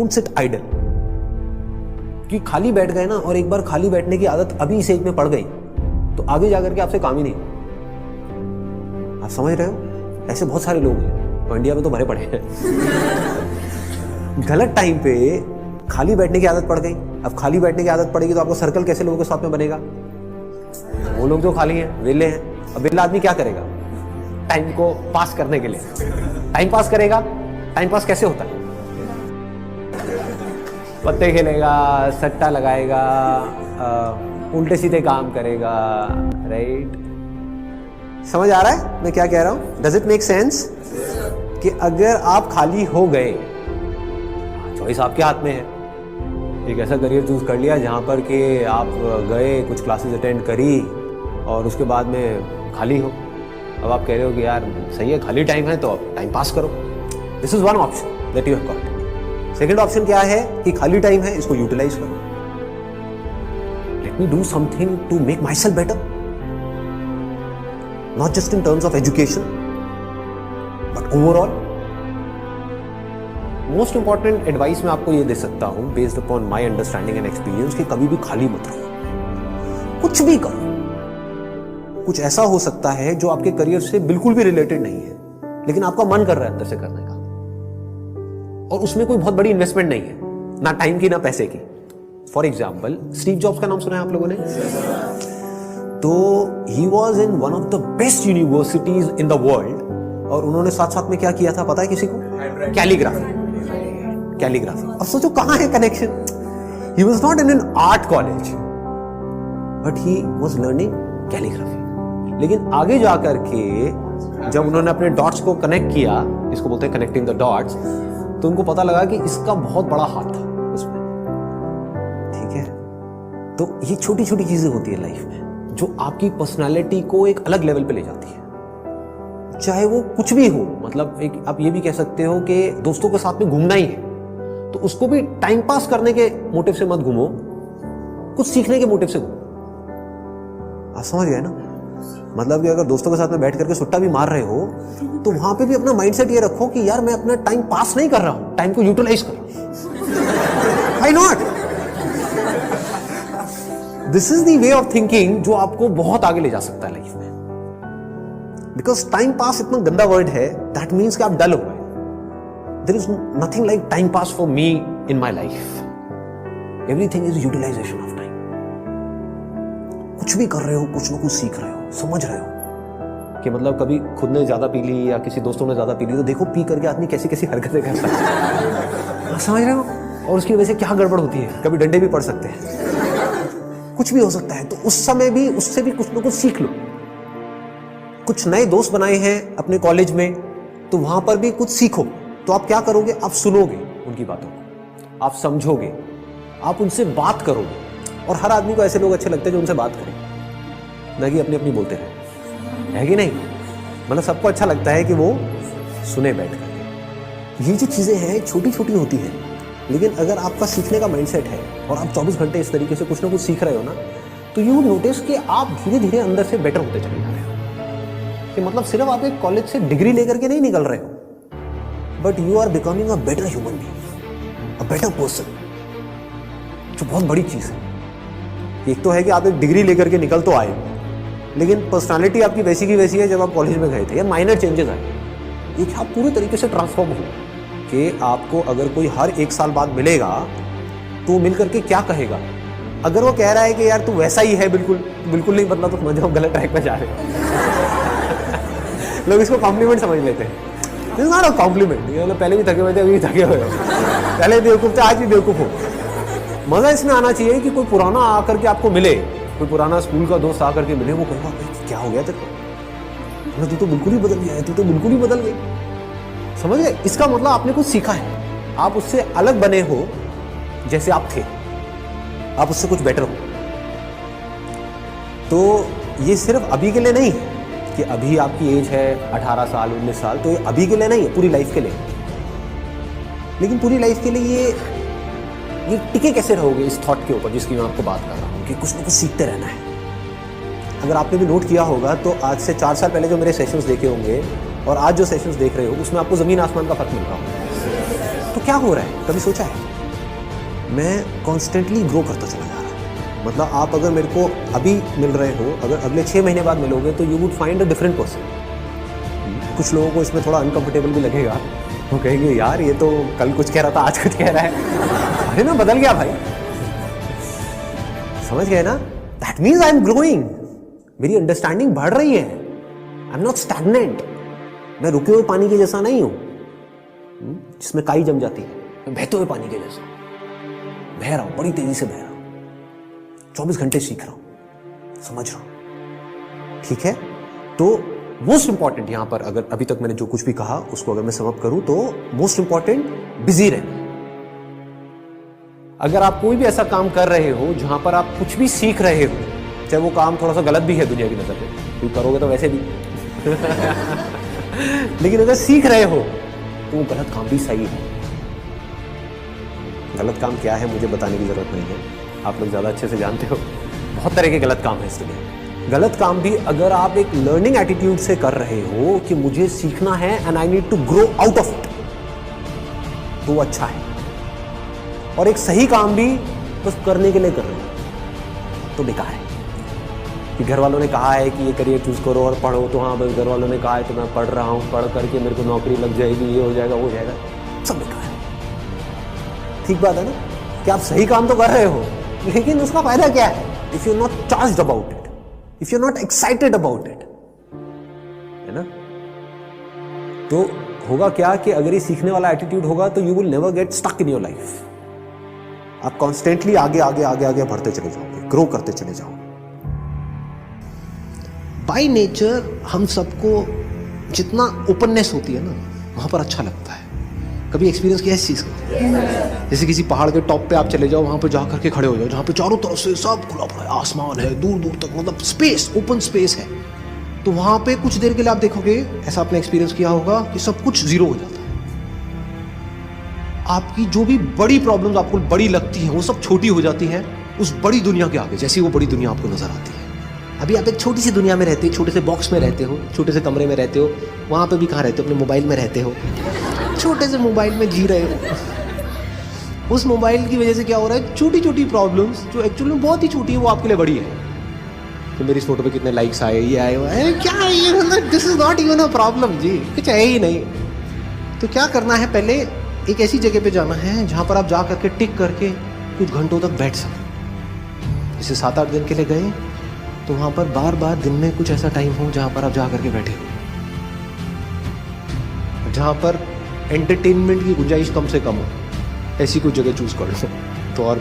Don't sit idle. कि खाली बैठ गए ना, और एक बार खाली बैठने की आदत अभी इस एज में पड़ गई तो आगे जाकर के आपसे काम ही नहीं। आप समझ रहे हो? ऐसे बहुत सारे लोग हैं और इंडिया में तो भरे पड़े हैं। गलत टाइम पे खाली बैठने की आदत पड़ गई। अब खाली बैठने की आदत पड़ेगी तो आपको सर्कल कैसे लोगों के साथ में बनेगा? वो लोग जो खाली हैं, वेले हैं। अब वेला आदमी क्या करेगा टाइम को पास करने के लिए? टाइम पास करेगा। टाइम पास कैसे होता है? पत्ते खेलेगा, सट्टा लगाएगा, उल्टे सीधे काम करेगा। राइट? समझ आ रहा है मैं क्या कह रहा हूं? Does it make sense? कि अगर आप खाली हो गए, चॉइस आपके हाथ में है। एक ऐसा करियर चूज कर लिया जहां पर कि आप गए, कुछ क्लासेस अटेंड करी और उसके बाद में खाली हो। अब आप कह रहे हो कि यार सही है, खाली टाइम है तो अब टाइम पास करो। This is one option that you have got. Second option क्या है कि खाली टाइम है, इसको यूटिलाइज करो। Let me do something to make my self better, not just in terms of education but overall. Most important advice मैं आपको ये दे सकता हूं based upon my understanding and experience कि कभी भी खाली मत रहो, कुछ भी करो। कुछ ऐसा हो सकता है जो आपके करियर से बिल्कुल भी रिलेटेड नहीं है, लेकिन आपका मन कर रहा है अंदर से करने का, और उसमें कोई बहुत बड़ी इन्वेस्टमेंट नहीं है, ना टाइम की ना पैसे की। फॉर एग्जाम्पल, स्टीव जॉब्स का नाम सुना है आप लोगों ने? तो he was in one of the best universities in the world, और उन्होंने साथ साथ में क्या किया था पता है किसी को? कैलीग्राफी। कैलीग्राफी। अब सोचो कहां है connection? He was not in an art college but he was learning calligraphy. लेकिन आगे जाकर के जब उन्होंने अपने डॉट्स को कनेक्ट किया, इसको बोलते हैं कनेक्टिंग द डॉट्स, तो उनको पता लगा कि इसका बहुत बड़ा हाथ था उसमें। ठीक है? तो ये छोटी छोटी चीजें होती है लाइफ में जो आपकी पर्सनालिटी को एक अलग लेवल पे ले जाती है। चाहे वो कुछ भी हो, मतलब एक आप ये भी कह सकते हो कि दोस्तों के साथ में घूमना ही है तो उसको भी टाइम पास करने के मोटिव से मत घूमो, कुछ सीखने के मोटिव से घूमो। आप समझ गए ना? मतलब कि अगर दोस्तों के साथ में बैठ करके सुट्टा भी मार रहे हो तो वहां पे भी अपना माइंडसेट ये रखो कि यार मैं अपना टाइम पास नहीं कर रहा हूं, टाइम को यूटिलाइज कर रहा हूं। Why not? This is the way of thinking जो आपको बहुत आगे ले जा सकता है लाइफ में। बिकॉज टाइम पास इतना गंदा वर्ड है, दैट मीन्स कि आप डल हो गए। There is nothing like time pass for me in my life. Everything is utilisation of time. कुछ भी कर रहे हो, कुछ ना कुछ सीख रहे हो, समझ रहे हो कि मतलब कभी खुद ने ज्यादा पी ली या किसी दोस्तों ने ज्यादा पी ली तो देखो पी करके आदमी कैसी कैसी हरकतें करता है। समझ रहे हो? और उसकी वजह से क्या गड़बड़ होती है, कभी डंडे भी पड़ सकते हैं, कुछ भी हो सकता है। तो उस समय भी उससे भी कुछ ना कुछ सीख लो। कुछ नए दोस्त बनाए हैं अपने कॉलेज में तो वहां पर भी कुछ सीखो। तो आप क्या करोगे? आप सुनोगे उनकी बातों को, आप समझोगे, आप उनसे बात करोगे। और हर आदमी को ऐसे लोग अच्छे लगते हैं जो उनसे बात करें, ना कि अपनी अपनी बोलते रहे, है कि नहीं? मतलब सबको अच्छा लगता है कि वो सुने बैठ करके। ये जो चीजें हैं छोटी छोटी होती हैं, लेकिन अगर आपका सीखने का माइंडसेट है और आप 24 घंटे इस तरीके से कुछ ना कुछ सीख रहे हो ना, तो यू नोटिस कि आप धीरे धीरे अंदर से बेटर होते चले जा रहे हो। कि मतलब सिर्फ आप एक कॉलेज से डिग्री लेकर के नहीं निकल रहे हो, but you are becoming a better human being, a better person, जो बहुत बड़ी चीज है। एक तो है कि आप एक डिग्री लेकर के निकल तो आए, लेकिन पर्सनालिटी आपकी वैसी की वैसी है जब आप कॉलेज में गए थे, या माइनर चेंजेस आए। एक आप पूरी तरीके से ट्रांसफॉर्म हो कि आपको अगर कोई हर 1 साल बाद मिलेगा तो मिल करके क्या कहेगा? अगर वो कह रहा है कि यार तू वैसा ही है, बिल्कुल बिल्कुल नहीं बदला, तो समझ जाओ गलत ट्रैक पे जा रहे हो। लोग इसको कॉम्प्लीमेंट समझ लेते हैं। This is not a compliment. मतलब पहले भी थके हुए थे, अभी भी थके हुए हो, पहले बेवकूफ थे, आज भी बेवकूफ हो। मजा इसमें आना चाहिए कि कोई पुराना आकर के आपको मिले, कोई पुराना स्कूल का दोस्त आकर के मिले, वो कहेगा क्या हो गया तेरे, तू तो बिल्कुल ही बदल गया है, तू तो बिल्कुल ही बदल गई। समझ गए? इसका मतलब आपने कुछ सीखा है, आप उससे अलग बने हो जैसे आप थे, आप उससे कुछ बेटर हो। तो ये सिर्फ अभी के लिए नहीं है कि अभी आपकी एज है 18 साल 19 साल, तो ये अभी के लिए नहीं है, पूरी लाइफ के लिए। लेकिन पूरी लाइफ के लिए ये टिके कैसे रहोगे इस थॉट के ऊपर जिसकी मैं आपको बात कर रहा हूँ कि कुछ ना कुछ सीखते रहना है। अगर आपने भी नोट किया होगा तो आज से 4 साल पहले जो मेरे सेशंस देखे होंगे और आज जो सेशंस देख रहे हो उसमें आपको जमीन आसमान का फर्क मिल रहा होगा। तो क्या हो रहा है, कभी सोचा है? मैं कॉन्स्टेंटली ग्रो करता चला जा रहा हूँ। मतलब आप अगर मेरे को अभी मिल रहे हो, अगर अगले 6 महीने बाद मिलोगे तो you would find a different person. कुछ लोगों को इसमें थोड़ा अनकंफर्टेबल भी लगेगा, वो कहेंगे यार ये तो कल कुछ कह रहा था आज कुछ कह रहा है। अरे मैं बदल गया भाई, समझ गए ना? That means I am growing, मेरी अंडरस्टैंडिंग बढ़ रही है। आई एम नॉट स्टैग्नेंट, मैं रुके हुए पानी के जैसा नहीं हूं जिसमें काई जम जाती है। मैं बहते हुए पानी के जैसा बह रहा हूं, बड़ी तेजी से बह रहा हूं, 24 घंटे सीख रहा हूं, समझ रहा हूं। ठीक है, तो मोस्ट इंपॉर्टेंट यहां पर, अगर अभी तक मैंने जो कुछ भी कहा उसको अगर मैं समअप करूं तो मोस्ट इंपॉर्टेंट बिजी रहना। अगर आप कोई भी ऐसा काम कर रहे हो जहां पर आप कुछ भी सीख रहे हो, चाहे वो काम थोड़ा सा गलत भी है दुनिया की नजर में, क्योंकि करोगे तो वैसे भी लेकिन अगर सीख रहे हो तो वो गलत काम भी सही है। गलत काम क्या है मुझे बताने की जरूरत नहीं है, आप लोग ज्यादा अच्छे से जानते हो। बहुत तरह के गलत काम है इस दुनिया में। गलत काम भी अगर आप एक लर्निंग एटीट्यूड से कर रहे हो कि मुझे सीखना है and I need to grow out of it, तो वो अच्छा है। और एक सही काम भी बस करने के लिए कर रहे हो तो बेकार है। कि घर वालों ने कहा है कि ये करियर चूज करो और पढ़ो, तो हाँ बस घर वालों ने कहा है तो मैं पढ़ रहा हूँ, पढ़ करके मेरे को नौकरी लग जाएगी, ये हो जाएगा वो हो जाएगा, सब बेकार है। ठीक बात है ना कि आप सही काम तो कर रहे हो, लेकिन उसका फायदा क्या है? If you not charged about it, if you not excited about it, है ना? तो होगा क्या कि अगर ये सीखने वाला एटीट्यूड होगा तो you will never get stuck in your life. आप कॉन्स्टेंटली आगे आगे आगे आगे बढ़ते चले जाओगे, ग्रो करते चले जाओगे। बाय नेचर हम सबको जितना ओपननेस होती है ना, वहां पर अच्छा लगता है। कभी एक्सपीरियंस किया इस चीज का? जैसे किसी पहाड़ के टॉप पे आप चले जाओ, वहां पे जा करके खड़े हो जाओ, जहां पे चारों तरफ से सब खुला पड़ा है, आसमान है दूर दूर तक, मतलब स्पेस, ओपन स्पेस है। तो वहां पे कुछ देर के लिए आप देखोगे, ऐसा आपने एक्सपीरियंस किया होगा कि सब कुछ जीरो हो जाता है। आपकी जो भी बड़ी प्रॉब्लम्स आपको बड़ी लगती हैं वो सब छोटी हो जाती हैं उस बड़ी दुनिया के आगे, जैसी वो बड़ी दुनिया आपको नजर आती है। अभी आप एक छोटी सी दुनिया में रहते हो, छोटे से बॉक्स में रहते हो, छोटे से कमरे में रहते हो, वहां पे भी कहाँ रहते हो? अपने मोबाइल में रहते हो, छोटे से मोबाइल में जी रहे हो। उस मोबाइल की वजह से क्या हो रहा है? छोटी छोटी प्रॉब्लम्स जो एक्चुअली में बहुत ही छोटी है वो आपके लिए बड़ी है। तो मेरी इस फोटो पे कितने लाइक्स आए, ये आए, क्या है ये? This is not even a problem जी, कुछ है ही नहीं। तो क्या करना है? पहले एक ऐसी जगह पे जाना है जहां पर आप जा करके टिक करके कुछ घंटों तक बैठ सकें। जैसे 7-8 दिन के लिए गए तो वहां पर बार बार दिन में कुछ ऐसा टाइम हो जहां पर आप जा करके बैठे हो, जहां पर एंटरटेनमेंट की गुंजाइश कम से कम हो। ऐसी कोई जगह चूज कर लो तो और